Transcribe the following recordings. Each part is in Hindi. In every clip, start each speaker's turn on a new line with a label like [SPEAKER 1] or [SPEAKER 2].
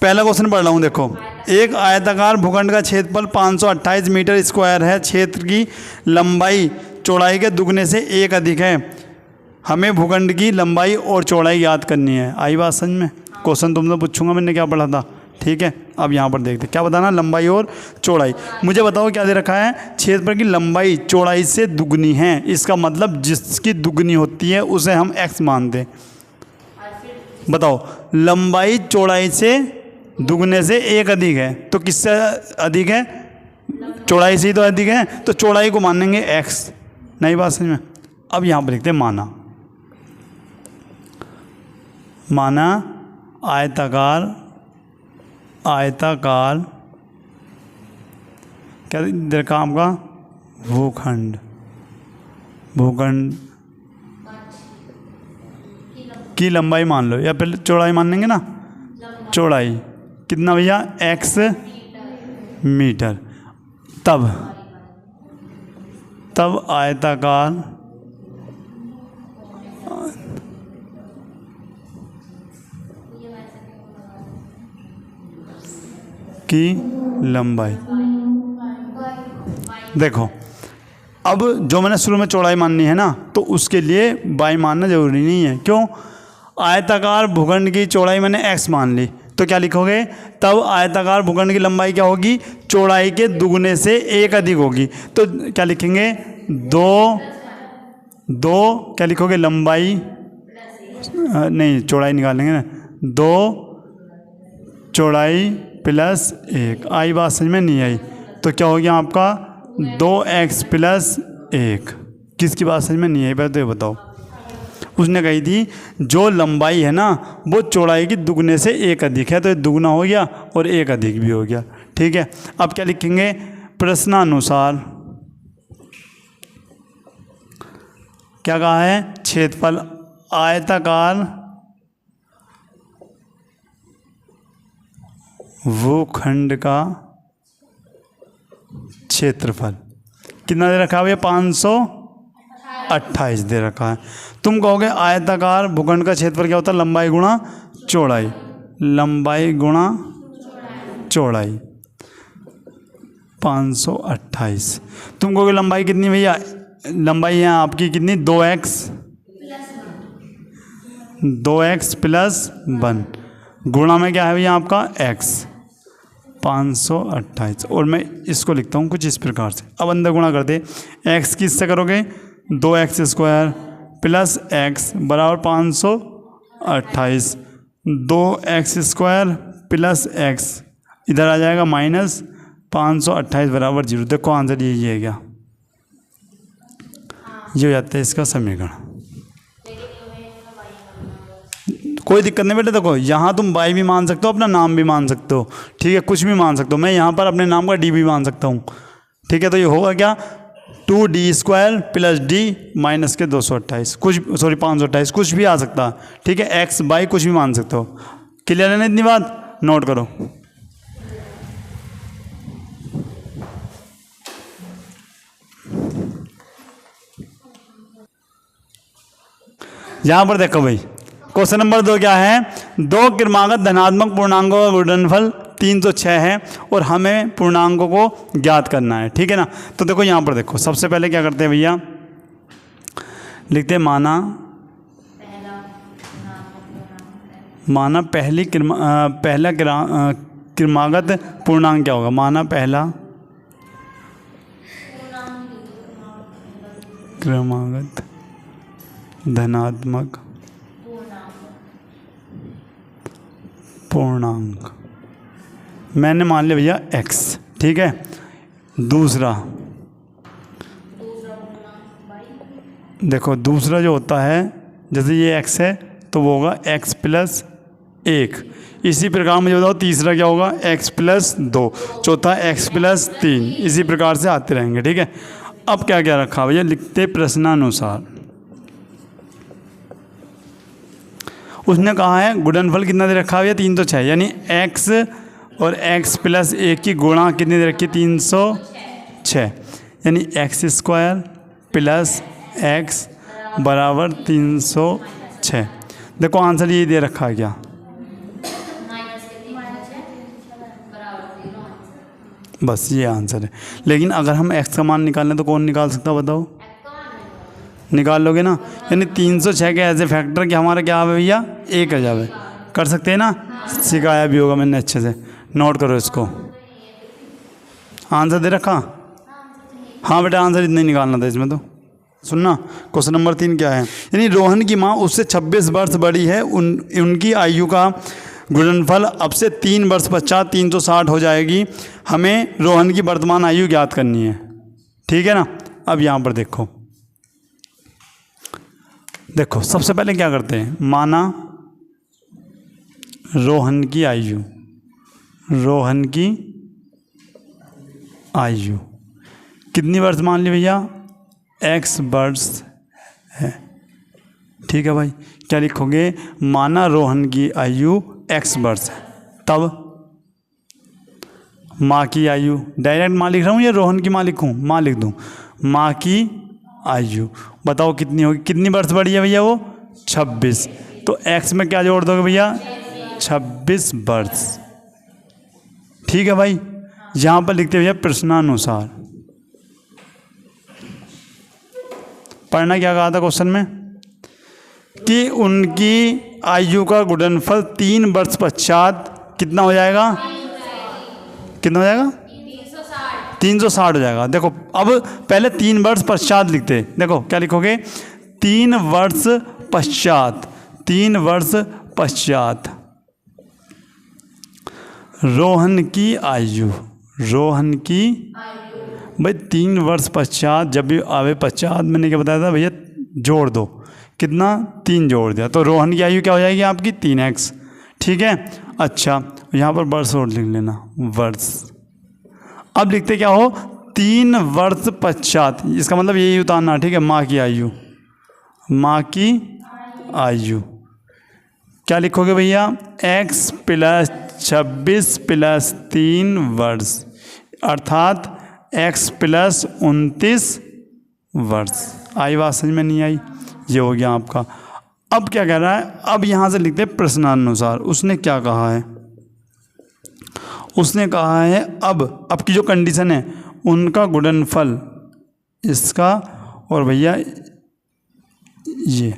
[SPEAKER 1] पहला क्वेश्चन पढ़ रहा हूँ, देखो। एक आयताकार भूखंड का क्षेत्रफल 528 मीटर स्क्वायर है। क्षेत्र की लंबाई चौड़ाई के दुगने से 1 अधिक है। हमें भूखंड की लंबाई और चौड़ाई याद करनी है। आई बात समझ में? क्वेश्चन तुमसे पूछूंगा, मैंने क्या पढ़ा था, ठीक है। अब यहाँ पर देखते क्या बताना, लंबाई और चौड़ाई। मुझे बताओ क्या दे रखा है, क्षेत्रफल की लंबाई चौड़ाई से दुगनी है। इसका मतलब जिसकी दुगनी होती है उसे हम x मानते हैं। बताओ, लंबाई चौड़ाई से दुगने से 1 अधिक है, तो किससे अधिक है? चौड़ाई से ही तो अधिक है, तो चौड़ाई को मानेंगे x। नई बात समझ में? अब यहाँ पर देखते हैं माना। माना आयताकार क्या दे रखा आपका? भूखंड की लंबाई मान लो, या पहले चौड़ाई मान लेंगे ना। चौड़ाई कितना भैया? x metre. तब आयताकार की लंबाई। देखो, अब जो मैंने शुरू में चौड़ाई माननी है ना, तो उसके लिए y मानना जरूरी नहीं है। क्यों? आयताकार भूखंड की चौड़ाई मैंने x मान ली, तो क्या लिखोगे? तब आयताकार भूखंड की लंबाई क्या होगी? चौड़ाई के दुगने से 1 अधिक होगी। तो क्या लिखेंगे? दो क्या लिखोगे? लंबाई नहीं, चौड़ाई निकालेंगे ना। 2 चौड़ाई प्लस 1। आई बात समझ में? नहीं आई तो क्या हो गया आपका? 2x plus 1। किसकी बात समझ में नहीं आई? पहले तो ये बताओ। उसने कही थी जो लंबाई है ना वो चौड़ाई की दुगने से 1 अधिक है, तो ये दुगना हो गया और 1 अधिक भी हो गया, ठीक है। अब क्या लिखेंगे? प्रश्नानुसार क्या कहा है? क्षेत्रफल आयताकार भूखंड का क्षेत्रफल कितना दे रखा है भैया? 528 दे रखा है। तुम कहोगे आयताकार भूखंड का क्षेत्रफल क्या होता है? लंबाई गुणा चौड़ाई। लंबाई गुणा चौड़ाई 528। तुम कहोगे लंबाई कितनी भैया? लंबाई है आपकी कितनी? 2x प्लस 1 गुणा में क्या है भैया आपका? x 528। और मैं इसको लिखता हूँ कुछ इस प्रकार से। अब अंदर गुणा करते, x किससे करोगे? 2x स्क्वायर प्लस x बराबर 528। 2x स्क्वायर प्लस x इधर आ जाएगा माइनस 528 बराबर 0। देखो आंसर यही है क्या? ये हो जाता है इसका समीकरण। कोई दिक्कत नहीं बेटा। देखो यहाँ तुम y भी मान सकते हो, अपना नाम भी मान सकते हो, ठीक है, कुछ भी मान सकते हो। मैं यहाँ पर अपने नाम का d भी मान सकता हूँ, ठीक है। तो ये होगा क्या? 2d square plus d minus के 228 कुछ 528 कुछ भी आ सकता है, ठीक है। x y कुछ भी मान सकते हो। क्लियर है ना? इतनी बात नोट करो। यहाँ पर देखो भाई, क्वेश्चन नंबर 2 क्या है? 2 क्रमागत धनात्मक पूर्णांकों का गुणनफल 306 है और हमें पूर्णांकों को ज्ञात करना है, ठीक है ना। तो देखो यहाँ पर देखो, सबसे पहले क्या करते हैं भैया? लिखते हैं माना पहला क्रमागत पूर्णांक क्या होगा? माना पहला क्रमागत धनात्मक पूर्णांक मैंने मान लिया भैया x, ठीक है। दूसरा देखो, दूसरा जो होता है, जैसे ये x है तो वो होगा x प्लस 1। इसी प्रकार मुझे बताओ तीसरा क्या होगा? x plus 2। चौथा x प्लस 3। इसी प्रकार से आते रहेंगे, ठीक है। अब क्या क्या रखा भैया? लिखते प्रश्नानुसार। उसने कहा है गुणनफल कितना दे रखा है? 306, यानी x और x प्लस 1 की गुणा कितनी दे रखी है? 306, यानी x स्क्वायर प्लस x बराबर 306। देखो आंसर ये दे रखा है क्या? बस ये आंसर है। लेकिन अगर हम x का मान निकालें तो कौन निकाल सकता है बताओ? निकाल लोगे ना? यानी 306 के ऐसे फैक्टर कि हमारा क्या है भैया? 1000 है। कर सकते हैं ना? सिखाया भी होगा मैंने अच्छे से, नोट करो इसको। आंसर दे रखा? हाँ बेटा, आंसर इतना ही निकालना था इसमें। तो सुनना, क्वेश्चन नंबर 3 क्या है? यानी रोहन की माँ उससे 26 वर्ष बड़ी है, उनकी आयु का गुणनफल अब से 3 वर्ष पश्चात 360 हो जाएगी। हमें रोहन की वर्तमान आयु ज्ञात करनी है, ठीक है ना? अब यहाँ पर देखो सबसे पहले क्या करते हैं, माना रोहन की आयु कितनी वर्ष मान ली भैया? x वर्ष है, ठीक है भाई। क्या लिखोगे? माना रोहन की आयु x वर्ष है, तब माँ की आयु, डायरेक्ट माँ लिख रहा हूँ या रोहन की माँ लिखूँ? माँ लिख दूँ। माँ की आयु बताओ कितनी होगी? कितनी वर्ष बढ़ी है भैया? वो 26। तो x में क्या जोड़ दोगे भैया? 26 वर्ष, ठीक है भाई। यहाँ पर लिखते भैया प्रश्नानुसार। पढ़ना क्या कहा था क्वेश्चन में कि उनकी आयु का गुणनफल 3 वर्ष पश्चात कितना हो जाएगा? कितना हो जाएगा? 360 हो जाएगा। देखो अब पहले 3 वर्ष पश्चात लिखते, देखो क्या लिखोगे? 3 वर्ष पश्चात रोहन की आयु भाई 3 वर्ष पश्चात जब भी आवे पश्चात, मैंने क्या बताया था भैया? जोड़ दो। कितना? 3 जोड़ दिया तो रोहन की आयु क्या हो जाएगी आपकी? 3x, ठीक है। अच्छा, यहाँ पर वर्ष और लिख लेना, वर्ष। अब लिखते क्या हो? 3 वर्ष पश्चात, इसका मतलब यही उतारना, ठीक है। माँ की आयु क्या लिखोगे भैया? x + 26 + 3 वर्ष, अर्थात x + 29 वर्ष। आई बात समझ में? नहीं आई? ये हो गया आपका। अब क्या कह रहा है? अब यहाँ से लिखते हैं प्रश्नानुसार। उसने क्या कहा है? उसने कहा है अब की जो कंडीशन है, उनका गुणनफल इसका और भैया ये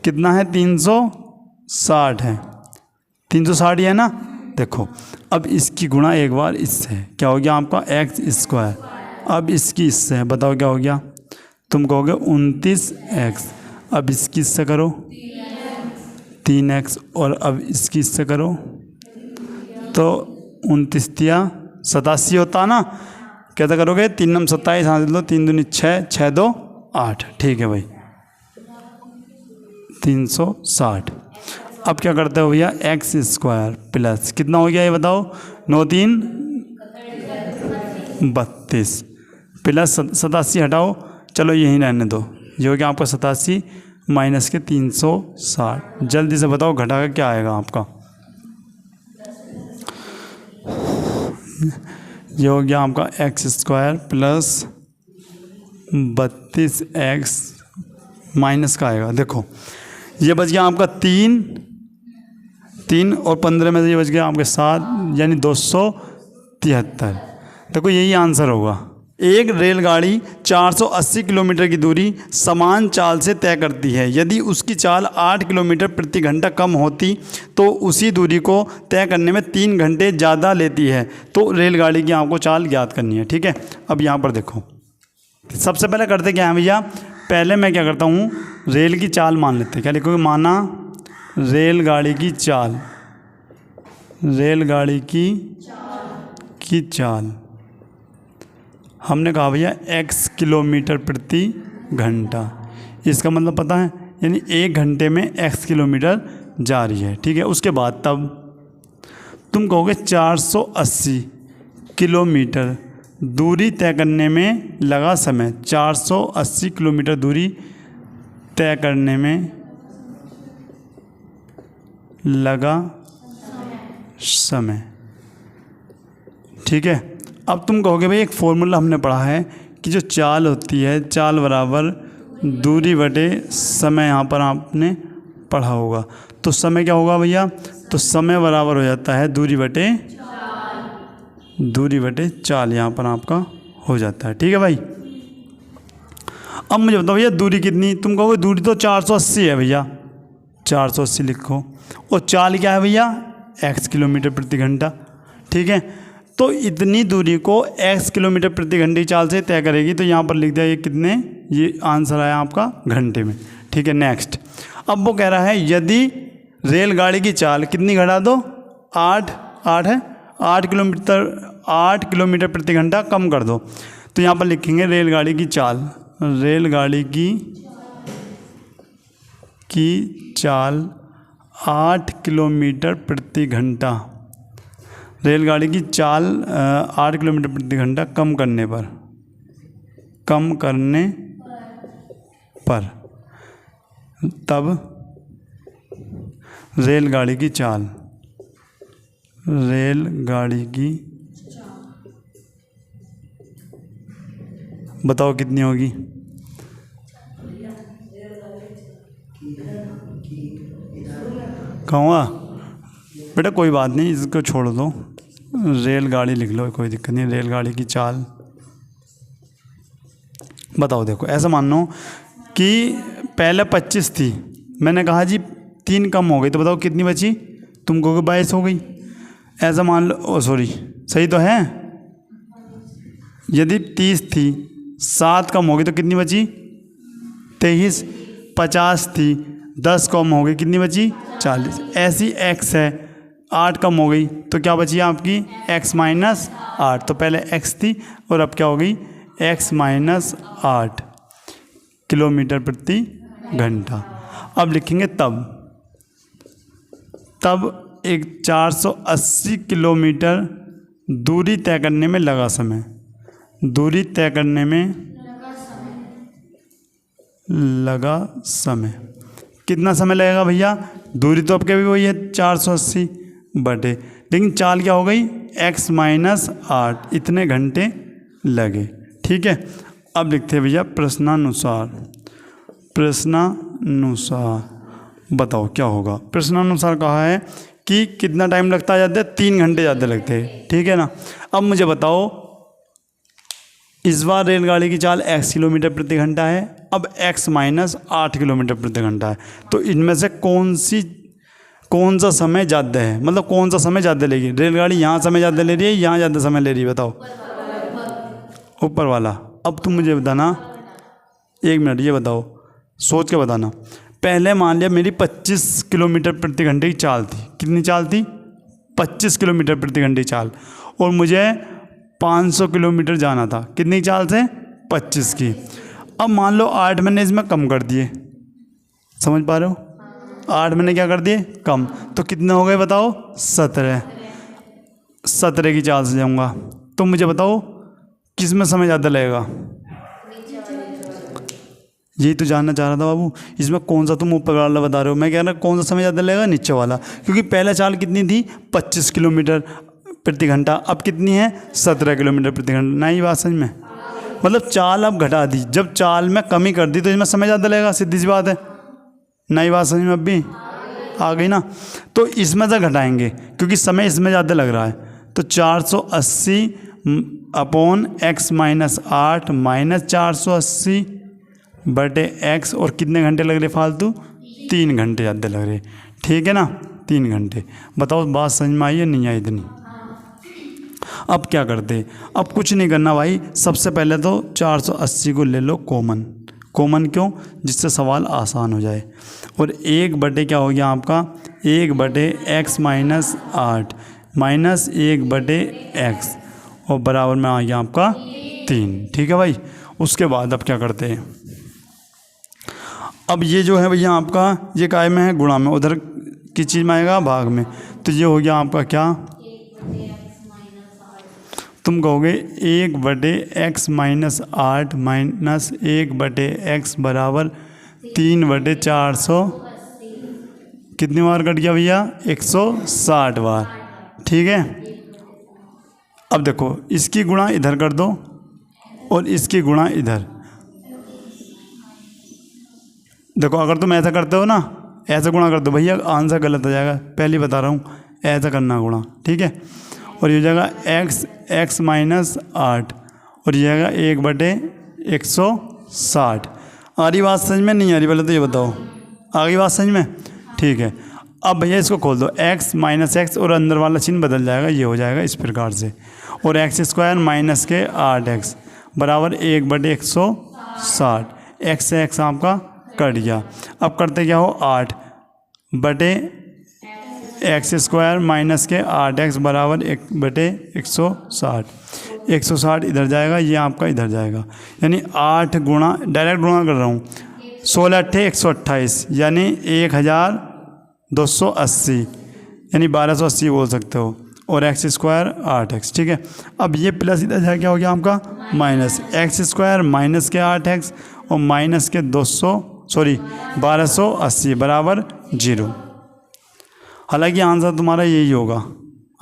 [SPEAKER 1] कितना है? 360 है। 360 है ना? देखो अब इसकी गुणा एक बार इससे, क्या हो गया आपका? x²। अब इसकी इससे है, बताओ क्या हो गया? तुम कहोगे 29x। अब इसकी इससे करो 3x, और अब इसकी इससे करो तो 29 × 87 होता ना? कैसा करोगे? 3 × 27 हासिल दो, 3 दूनी 6, 6 2 8, ठीक है भाई, 360। अब क्या करते हो भैया? x² प्लस कितना हो गया ये बताओ? 9 3 32 प्लस 87 हटाओ, चलो यहीं रहने दो। ये हो गया आपका 87 माइनस के 360। जल्दी से बताओ घटा कर क्या आएगा आपका? ये हो गया आपका x² प्लस 32x माइनस का आएगा। देखो ये बच गया आपका 3 और 15 में से ये बच गया आपके 7, यानी 273। देखो यही आंसर होगा। एक रेलगाड़ी 480 किलोमीटर की दूरी समान चाल से तय करती है। यदि उसकी चाल 8 किलोमीटर प्रति घंटा कम होती तो उसी दूरी को तय करने में 3 घंटे ज़्यादा लेती है। तो रेलगाड़ी की आपको चाल ज्ञात करनी है, ठीक है। अब यहाँ पर देखो, सबसे पहले करते क्या है भैया? पहले मैं क्या करता हूँ, रेल की चाल मान लेते हैं। क्या लिखोगे? माना रेलगाड़ी की चाल, रेलगाड़ी की चाल हमने कहा भैया x किलोमीटर प्रति घंटा। इसका मतलब पता है, यानी 1 घंटे में x किलोमीटर जा रही है, ठीक है। उसके बाद तब तुम कहोगे 480 किलोमीटर दूरी तय करने में लगा समय। 480 किलोमीटर दूरी तय करने में लगा समय, ठीक है। अब तुम कहोगे भाई एक फॉर्मूला हमने पढ़ा है कि जो चाल होती है, चाल बराबर दूरी बटे समय, यहाँ पर आपने पढ़ा होगा। तो समय क्या होगा भैया? तो समय बराबर हो जाता है दूरी बटे दूरी बटे चाल यहाँ पर आपका हो जाता है। ठीक है भाई। अब मुझे बताओ भैया दूरी कितनी, तुम कहोगे दूरी तो 480 है भैया, 480 लिखो, और चाल क्या है भैया, x किलोमीटर प्रति घंटा। ठीक है, तो इतनी दूरी को x किलोमीटर प्रति घंटे की चाल से तय करेगी, तो यहाँ पर लिख दिया ये कितने, ये आंसर आया आपका घंटे में। ठीक है, नेक्स्ट। अब वो कह रहा है यदि रेलगाड़ी की चाल कितनी घटा दो, 8 है, 8 किलोमीटर प्रति घंटा कम कर दो, तो यहाँ पर लिखेंगे रेलगाड़ी की चाल, रेलगाड़ी की चाल 8 किलोमीटर प्रति घंटा, रेलगाड़ी की चाल 8 किलोमीटर प्रति घंटा कम करने पर तब रेलगाड़ी की बताओ कितनी होगी। कहूँगा बेटा कोई बात नहीं, इसको छोड़ दो, रेलगाड़ी लिख लो, कोई दिक्कत नहीं। रेलगाड़ी की चाल बताओ। देखो ऐसा मान लो कि पहले 25 थी, मैंने कहा जी 3 कम हो गई, तो बताओ कितनी बची, तुम कहोगे 22 हो गई। ऐसा मान लो, ओ सॉरी, सही तो है। यदि 30 थी, 7 कम हो गई तो कितनी बची, 23। 50 थी, 10 कम हो गई, कितनी बची, 40। ऐसी x है, 8 कम हो गई तो क्या बची आपकी, x माइनस 8। तो पहले x थी और अब क्या हो गई, x माइनस 8 किलोमीटर प्रति घंटा। अब लिखेंगे तब एक 480 किलोमीटर दूरी तय करने में लगा समय, दूरी तय करने में लगा समय। कितना समय लगेगा भैया, दूरी तो आपके भी वही है 480 बटे, लेकिन चाल क्या हो गई, x माइनस 8, इतने घंटे लगे। ठीक है, अब लिखते हैं भैया प्रश्नानुसार बताओ क्या होगा। प्रश्नानुसार कहा है कि कितना टाइम लगता है, ज़्यादा 3 घंटे ज़्यादा लगते हैं। ठीक है ना। अब मुझे बताओ इस बार रेलगाड़ी की चाल x किलोमीटर प्रति घंटा है, अब x माइनस 8 किलोमीटर प्रति घंटा है, तो इनमें से कौन सा समय ज़्यादा है, मतलब कौन सा समय ज़्यादा लेगी रेलगाड़ी, यहाँ समय ज़्यादा ले रही है, यहाँ ज़्यादा समय ले रही है, बताओ। ऊपर वाला। अब तुम मुझे बताना, 1 मिनट, ये बताओ, सोच के बताना। पहले मान लिया मेरी 25 किलोमीटर प्रति घंटे की चाल थी, कितनी चाल थी, 25 किलोमीटर प्रति घंटे की चाल, और मुझे 500 किलोमीटर जाना था, कितनी चाल से, 25 की। अब मान लो 8 मैंने इसमें कम कर दिए, समझ पा रहे हो, 8 मैंने क्या कर दिए, कम, तो कितने हो गए बताओ, 17 की चाल से जाऊँगा, तो मुझे बताओ किस में समय ज़्यादा लगेगा, यही तो जानना चाह रहा था बाबू। इसमें कौन सा तुम ऊपर वाला बता रहे हो, मैं कह रहा कौन सा समय ज़्यादा लगेगा, नीचे वाला, क्योंकि पहला चाल कितनी थी, 25 किलोमीटर प्रति घंटा, अब कितनी है, 17 किलोमीटर प्रति घंटा। नहीं बात समझ में, मतलब चाल अब घटा दी, जब चाल में कमी कर दी तो इसमें समय ज़्यादा लगेगा, सीधी सी बात है। नई बात समझ में अब भी आ गई ना। तो इसमें से घटाएंगे क्योंकि समय इसमें ज़्यादा लग रहा है, तो 480 अपॉन x माइनस 8 माइनस 480 बटे x, और कितने घंटे लग रहे फालतू, 3 घंटे ज़्यादा लग रहे। ठीक है ना, 3 घंटे। बताओ बात समझ में आई है, नहीं आई इतनी। अब क्या करते, अब कुछ नहीं करना भाई, सबसे पहले तो 480 को ले लो कॉमन। कॉमन क्यों, जिससे सवाल आसान हो जाए। और 1 बटे क्या हो गया आपका, 1 बटे x माइनस 8 माइनस 1 बटे x, और बराबर में आ गया आपका 3। ठीक है भाई। उसके बाद अब क्या करते हैं, अब ये जो है भैया आपका, ये काय में है, गुणा में, उधर किस चीज़ में आएगा, भाग में, तो ये हो गया आपका क्या, तुम कहोगे 1 बटे x माइनस 8 माइनस 1 बटे x बराबर 3 बटे 400, कितनी बार कट गया भैया, 160 बार। ठीक है। अब देखो इसकी गुणा इधर कर दो और इसकी गुणा इधर। देखो अगर तुम ऐसा करते हो ना, ऐसा गुणा कर दो भैया, आंसर गलत हो जाएगा, पहले बता रहा हूँ, ऐसा करना गुणा। ठीक है। और ये हो जाएगा x माइनस 8 और ये जाएगा 1/160। आ रही बात समझ में? नहीं आ रही? पहले तो ये बताओ, आ गई बात समझ में? ठीक है। अब भैया इसको खोल दो, x माइनस एक्स और अंदर वाला चिन्ह बदल जाएगा, ये हो जाएगा इस प्रकार से, और x² माइनस के 8x बराबर 1/160। x से x आपका कट गया। अब करते क्या हो, 8/x² माइनस के 8x बराबर 1/160। 160 इधर जाएगा, ये आपका इधर जाएगा, यानी 8 गुणा, डायरेक्ट गुणा कर रहा हूँ, 16 × 8 128 यानी 1280 यानी 1280 बोल सकते हो, और x² 8x। ठीक है। अब ये प्लस इधर जाए क्या हो गया आपका माइनस, x² माइनस के 8x और माइनस के 1280 बराबर 0। हालांकि आंसर तुम्हारा यही होगा,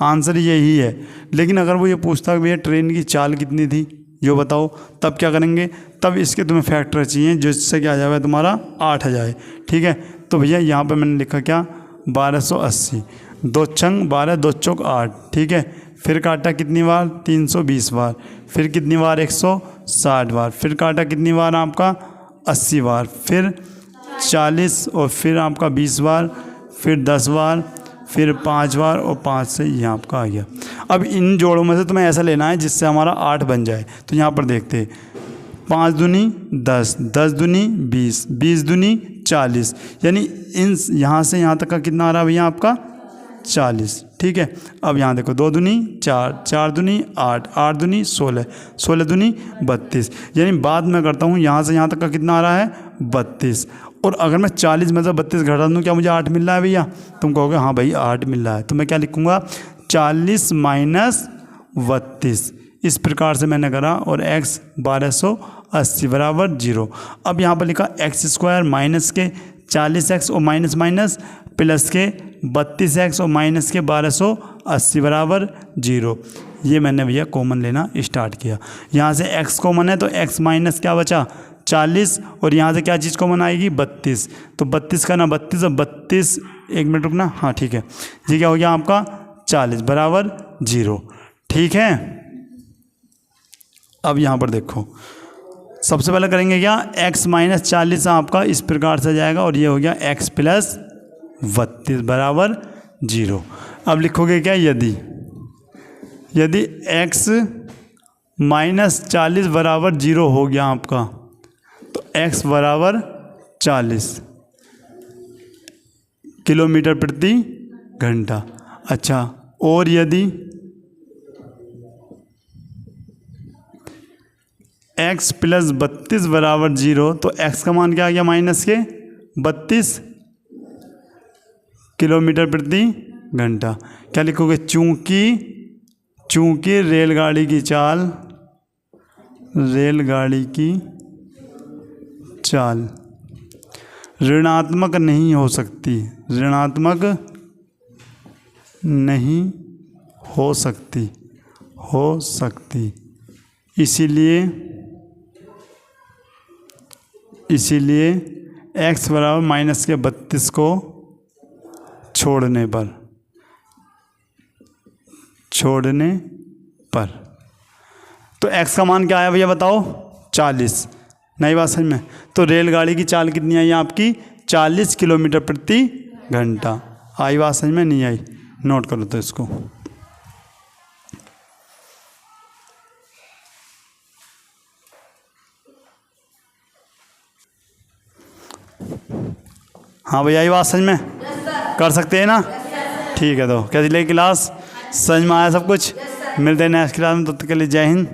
[SPEAKER 1] आंसर यही है। लेकिन अगर वो ये पूछता है भैया ट्रेन की चाल कितनी थी, ये बताओ, तब क्या करेंगे? तब इसके तुम्हें फैक्टर चाहिए जिससे क्या आ जाए तुम्हारा 8 आ जाए। ठीक है। तो भैया यहाँ पे मैंने लिखा क्या, 1280, 2 छंग 12, 2 चौक 8। ठीक है। फिर काटा कितनी बार, 320 बार, फिर कितनी बार 160 बार, फिर काटा कितनी बार आपका 80 बार, फिर 40 और फिर आपका 20 बार, फिर 10 बार, फिर 5 बार और 5 से यहाँ आपका आ गया। अब इन जोड़ों में से तुम्हें ऐसा लेना है जिससे हमारा 8 बन जाए। तो यहाँ पर देखते, 5 दूनी 10, 10 दूनी 20, 20 दूनी 40, यानी इन यहाँ से यहाँ तक का कितना आ रहा है भैया आपका 40। ठीक है। अब यहाँ देखो, 2 दूनी 4, 4 दूनी 8, 8 दूनी 16, 16 दूनी 32, यानी बाद में करता हूँ यहाँ से यहाँ तक का कितना आ रहा है 32। और अगर मैं 40 में से 32 घटा दूँ क्या मुझे 8 मिल रहा है भैया? तुम कहोगे हाँ भाई 8 मिल रहा है। तो मैं क्या लिखूँगा, 40 माइनस 32, इस प्रकार से मैंने करा, और x 1280 बराबर 0। अब यहाँ पर लिखा x² माइनस के 40x और माइनस माइनस प्लस के 32x और माइनस के 1280 बराबर 0। ये मैंने भैया कॉमन लेना स्टार्ट किया। यहाँ से x कॉमन है तो x माइनस क्या बचा 40, और यहाँ से क्या चीज़ कॉमन आएगी 32, तो 32 का ना 32 और 32, 1 मिनट रुकना, हाँ ठीक है, ये क्या हो गया आपका 40 बराबर 0। ठीक है। अब यहाँ पर देखो, सबसे पहले करेंगे क्या, x माइनस 40 आपका इस प्रकार से जाएगा, और ये हो गया x प्लस 32 बराबर 0। अब लिखोगे क्या, यदि x माइनस 40 बराबर 0 हो गया आपका, तो x बराबर 40 किलोमीटर प्रति घंटा। अच्छा, और यदि x प्लस 32 बराबर 0, तो x का मान क्या आ गया माइनस के 32 किलोमीटर प्रति घंटा। क्या लिखोगे, चूंकि रेलगाड़ी की चाल ऋणात्मक नहीं हो सकती, इसीलिए x बराबर माइनस के 32 को छोड़ने पर तो x का मान क्या आया भैया बताओ, 40। नई बात समझ में? तो रेलगाड़ी की चाल कितनी आई आपकी, 40 किलोमीटर प्रति घंटा। आई बात समझ में? नहीं आई? नोट करो तो इसको। हाँ भैया, आई बात समझ में? कर सकते हैं ना? ठीक है। तो कैसी लगी क्लास? समझ में आया सब कुछ? मिलते हैं नेक्स्ट क्लास में, तब तक के लिए जय हिंद।